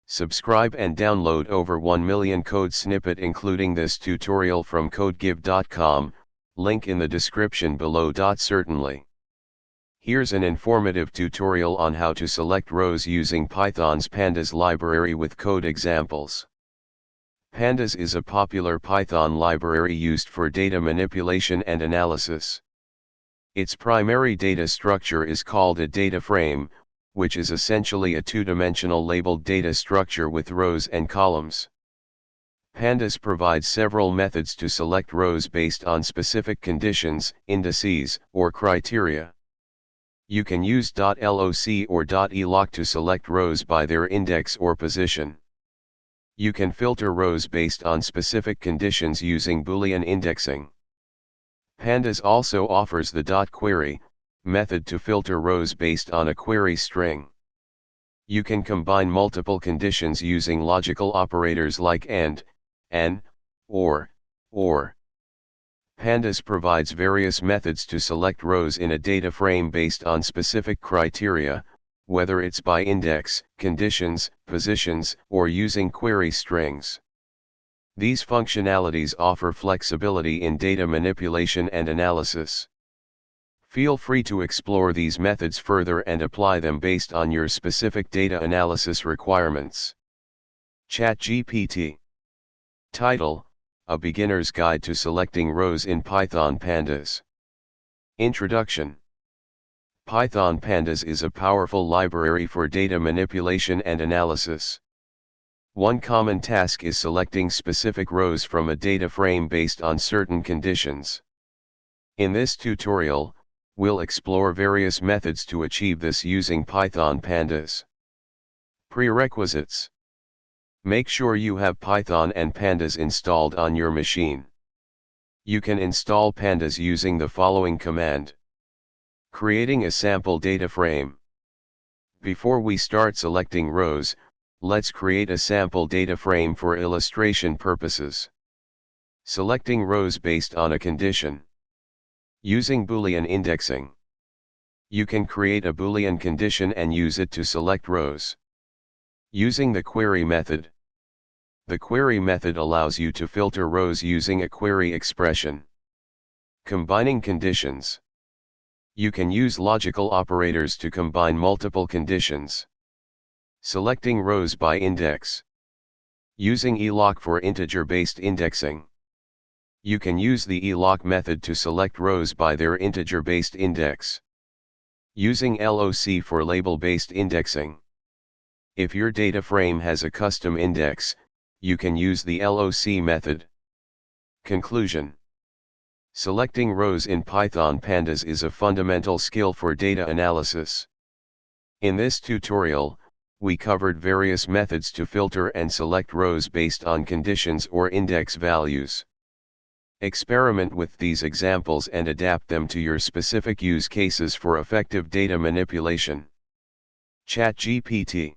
Subscribe and download over 1 million code snippet including this tutorial from codegive.com, link in the description below. Certainly. Here's an informative tutorial on how to select rows using Python's Pandas library with code examples. Pandas is a popular Python library used for data manipulation and analysis. Its primary data structure is called a data frame, which is essentially a two-dimensional labeled data structure with rows and columns. Pandas provides several methods to select rows based on specific conditions, indices, or criteria. You can use .loc or .iloc to select rows by their index or position. You can filter rows based on specific conditions using boolean indexing. Pandas also offers the .query method to filter rows based on a query string. You can combine multiple conditions using logical operators like and, or. Pandas provides various methods to select rows in a data frame based on specific criteria, whether it's by index, conditions, positions, or using query strings. These functionalities offer flexibility in data manipulation and analysis. Feel free to explore these methods further and apply them based on your specific data analysis requirements. ChatGPT. Title: A Beginner's Guide to Selecting Rows in Python Pandas. Introduction. Python Pandas is a powerful library for data manipulation and analysis. One common task is selecting specific rows from a data frame based on certain conditions. In this tutorial, we'll explore various methods to achieve this using Python Pandas. Prerequisites. Make sure you have Python and Pandas installed on your machine. You can install Pandas using the following command. Creating a sample data frame. Before we start selecting rows, let's create a sample data frame for illustration purposes. Selecting rows based on a condition. Using boolean indexing. You can create a boolean condition and use it to select rows. Using the query method. The query method allows you to filter rows using a query expression. Combining conditions. You can use logical operators to combine multiple conditions. Selecting rows by index. Using iloc for integer-based indexing. You can use the iloc method to select rows by their integer-based index. Using loc for label-based indexing. If your data frame has a custom index, you can use the loc method. Conclusion. Selecting rows in Python Pandas is a fundamental skill for data analysis. In this tutorial, we covered various methods to filter and select rows based on conditions or index values. Experiment with these examples and adapt them to your specific use cases for effective data manipulation. ChatGPT.